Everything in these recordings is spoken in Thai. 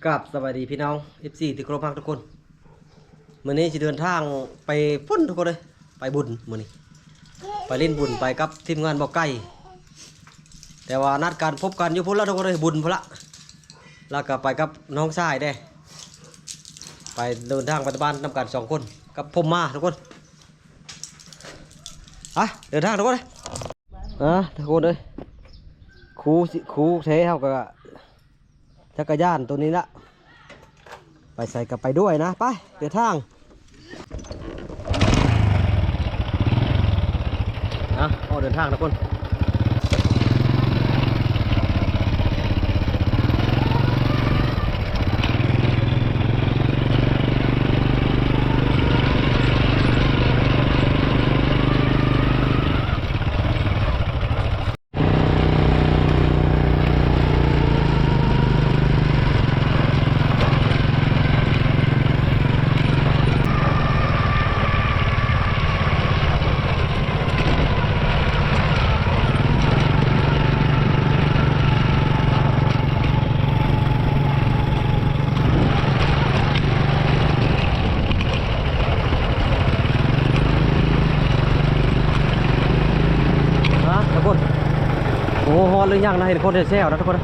กับสวัสดีพี่น้อง FC ที่เคารพรักทุกคนมื้อนี้จะเดินทางไปพุ่นทุกคนเลยไปบุญมื้อนี้ไปเล่นบุญไปกับทีมงานบ่อไก่แต่ว่านัดการพบกันอยู่พุ่นแล้วทุกคนเลยบุญพุ่นละแล้วก็ไปกับน้องชายได้ไปเดินทางไปบ้านนำกัน2คนกับผมมาทุกคนเดินทางทุกคนเลยทุกคนเลยครูเทเฮาก็จักรยานตัวนี้ละไปใส่กับไปด้วยนะไปเดินทางเดินทางทุกคนทุกคนโอ้ฮอนหรือยังนะเห็นคนแซวนะทุกคน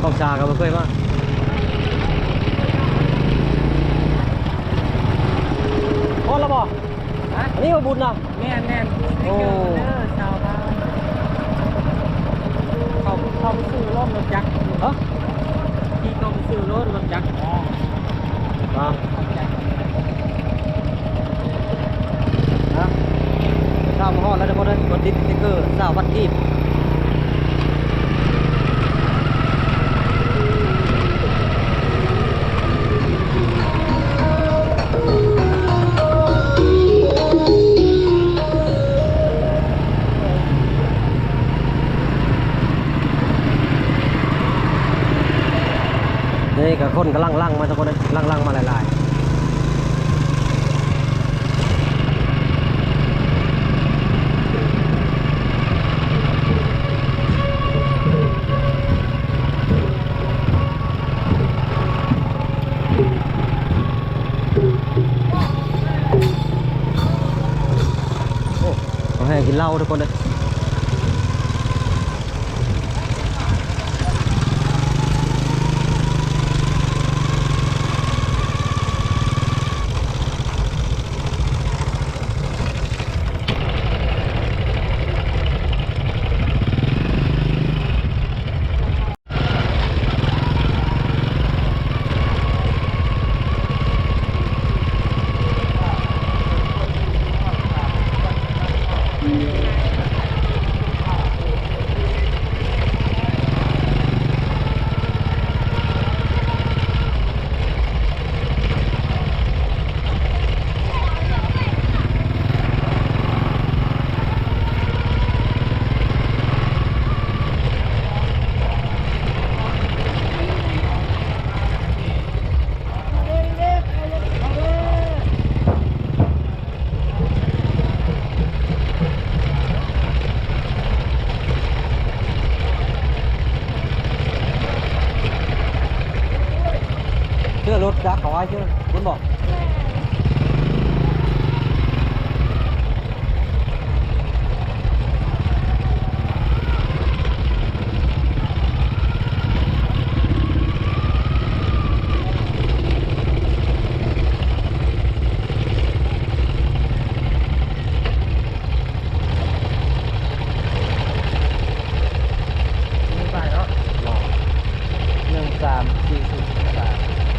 ต้องชากันมาเคยมากฮอนแล้วบ่อันนี้มาบุญนะแน่นโอ้ชาวบ้านเขาไปซื้อรถจักรที่เขาไปซื้อรถจักรข้าวมาฮอดแล้วทุกคนเลยกดติดสติ๊กเกอร์สาววัดกีบนี่กับคนกำลังลั่งมาทุกคนเลยลั่งมาหลายๆให้กินเหล้าทุกคนเลยเชื่อรถจักรเขาไว้เชื่อคุณบอกไปแล้ว 1343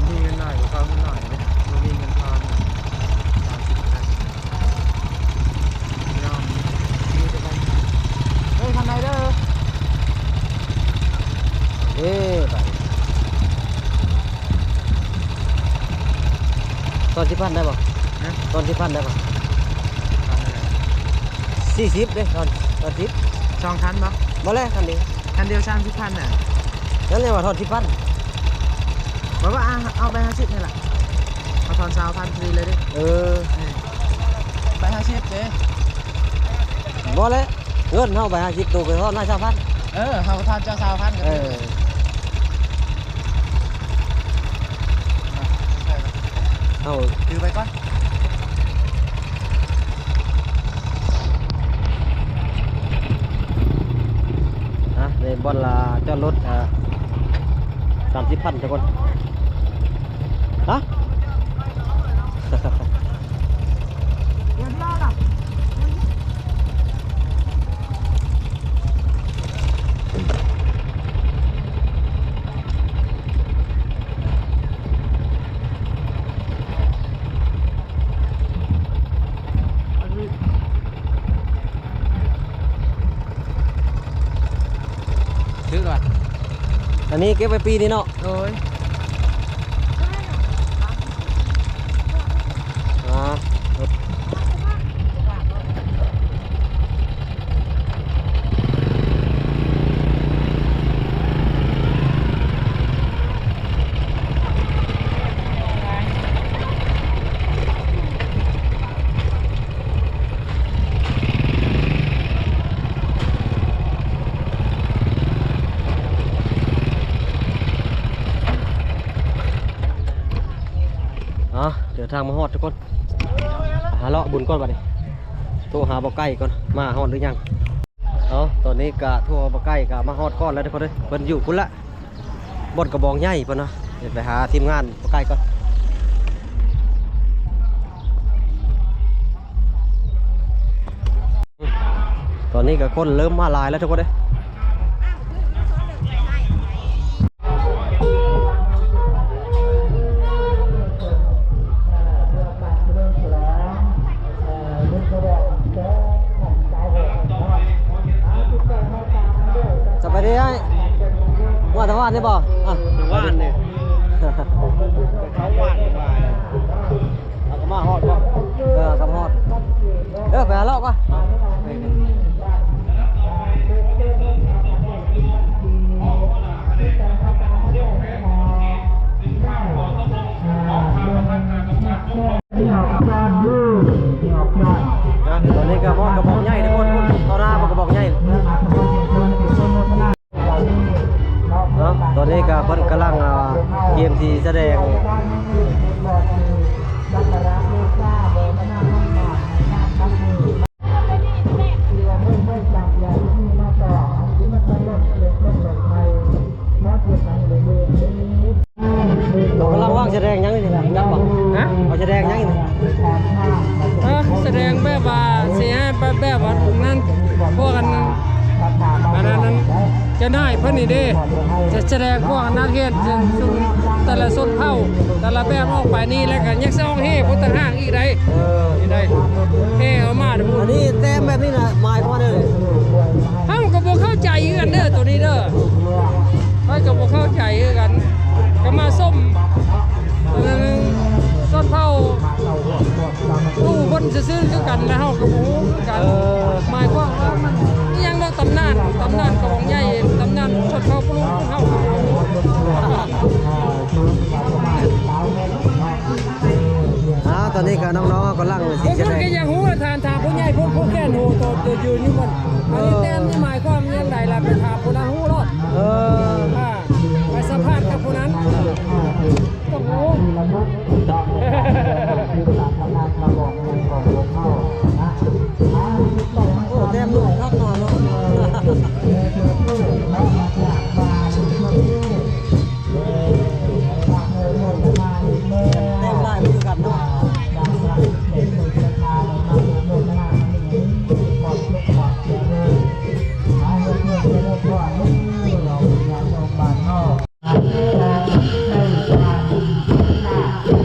มีเงินหน่อยกับเขาเงินหน่อยเนี่ยมันมีเงินทอน30 คันน้องมีแต่กันคันไหนเด้อไปตอนที่พันได้ป่ะตอนที่พันได้ป่ะ40เด้ตอน10 2คันบ่ บ่แล้วคันนี้ คันเดียว30,000น่ะ นั่นเรียกว่าทอดที่พัน บอกว่าเอาไป50นี่แหละเอาทอน20,000ฟรีเลยดิ เออ ไป50เด้ บ่แล้วเงินเฮาไป50ตัวไปทอดหน้า20,000 เออเฮาทอนเจ้า20,000กัน เออเอา ถือไปก่อน ในบอลลาจอดรถ30,000ทุกคนฮะ เรียบร้อยแล้ว ถือก่อน อันนี้เก็บไว้ปีนี้เนาะ โอ้ย อ่าเดี๋ยวทางมาฮอดทุกคนหาเลาะบุญก่อนบัดนี้โทรหาบ่ใกล้ก่อนมาฮอดหรือยังตอนนี้กะโทรบ่ใกล้กะมาฮอดก่อนแล้วทุกคนเด้ยเพิ่นอยู่พุ่นละบ่อนกระบองใหญ่เพิ่นเนาะเดี๋ยวไปหาทีมงานบ่ใกล้ก่อนตอนนี้ก็คนเริ่มมาหลายแล้วทุกคนเด้ยสบายดีไอ้ว่าทางว่านนี่บ่อ่ะ ว่านเนี่ยเขาว่านไป เอากระมาฮอดบ่กระมาฮอดไปหาเลาะก่อนตอนนี้ก็ฮอดกระบอกใหญ่ทุกคนเอาหน้าบ่กระบอกใหญ่ตอนนี้ก็เพิ่นกำลังเกมที่แสดงเรากำลังว่างแสดงยังนี่จักบ่ฮะเอาแสดงยังนี่ แสดงแบบว่าสิให้แบบว่านั่นพวกกันอันนั้นจะได้เพิ่นนี่เด้จะแสดงพวกนักเฮ็ดแต่ละส้นเผ่าแต่ละแบบออกไปนี่แล้วก็ยังซ่องเฮ่พุทธห้างอีกได้นี่ได้เฮ่เอามาเด้อ อันนี้แต้มแบบนี้นะหมายความว่าเด้อ เฮาก็บ่เข้าใจคือกันเด้อตัวนี้เด้อเฮาก็บ่เข้าใจคือกันก็มาส้มส้นเผ่าตู้เพิ่นซื่อๆคือกันแล้วเฮาก็บ่ฮู้คือกันหมายความว่ามันอิหยังเนาะตำนานกระบอกใหญ่ตำนานชนเผ่าปลุกเฮาก็บ่รู้ ตอนนี้ก็น้องๆกำลังสิ เพิ่ แส น ดง ก็ยังฮู้ทานผู้ใหญ่ผู้แก่นฮู้ตัวยืนอยู่บนอันนี้แต้มนี่หมายความยังไงล่ะไปถามผู้นั้นฮู้รอดไปสัมภาษณ์กับผู้นั้นต้องฮู้ โอ้แต้มลูกครับนอนเนาะแต้มได้ไม่คือกันเนาะ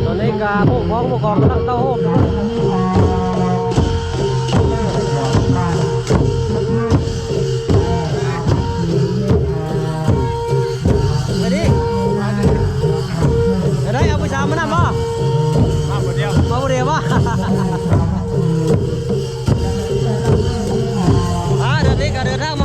ตอนนี้กาพวกพ้องพวกกองกำลังเต้าโฮมไปดิได้เอาผู้ชายมานั่งบ่มาคนเดียวบ่เดี๋ยวนี้ก็เดินทางมา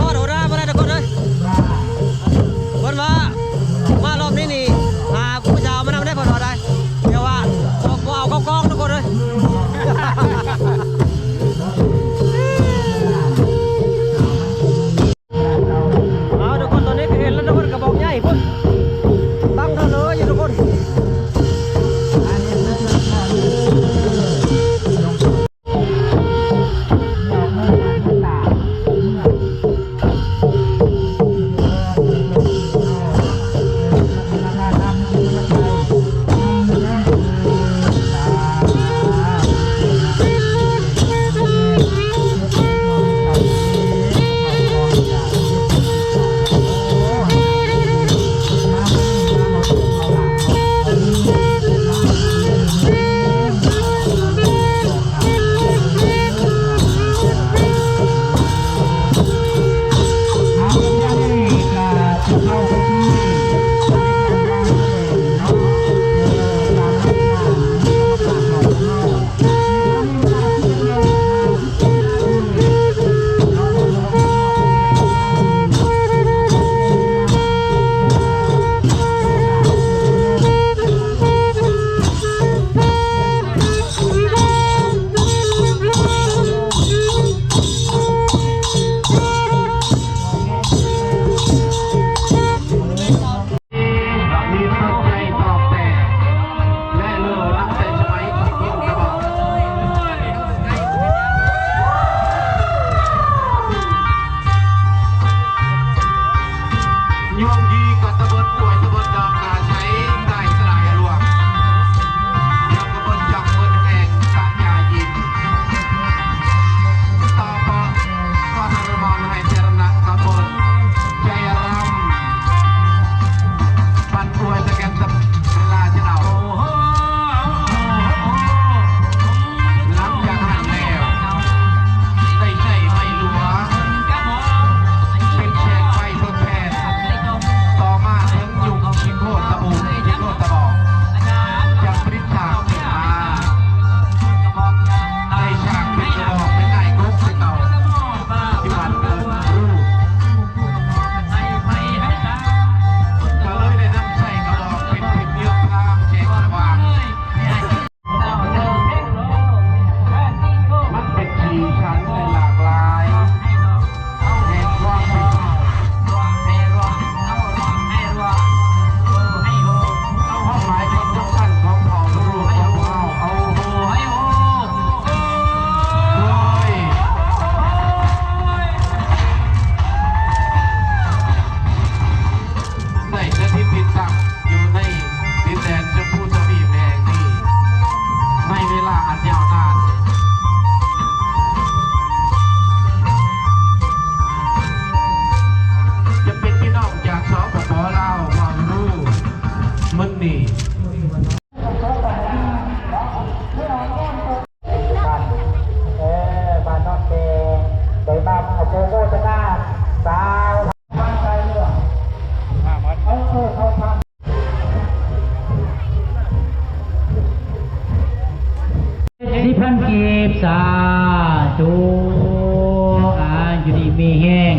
มีแห้ง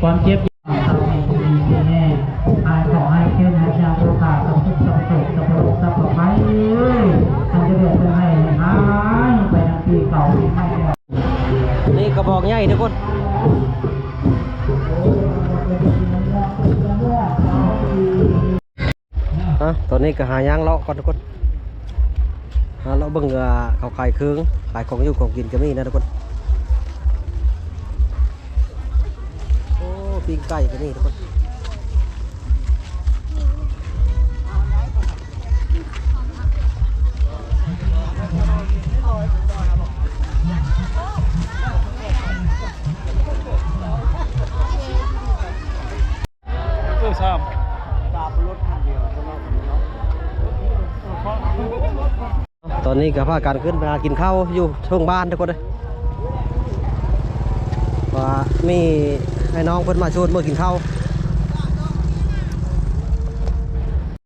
ความเจ็บทำให้ดีมีแห้งหายขอให้เข้มให้ชาโลกาสมทุกสมสุขสมรสสมภัยท่านจะเดือดร้อนให้หายไปในปีเก่าปีใหม่แล้ว นี่กระบอกใหญ่ทุกคนตอนนี้ก็หายางเลาะก่อนทุกคนหาเลาะเบิ่งเขาขายเครื่องขายของอยู่ของกินก็มีนะทุกคนโอ้ปิ้งไก่ก็มีทุกคนตอนนี้ก็พากันขึ้นมากินข้าวอยู่ช่วงบ้านทุกคนเลยว่ามีให้น้องเพิ่นมาชวนเมื่อกินข้าว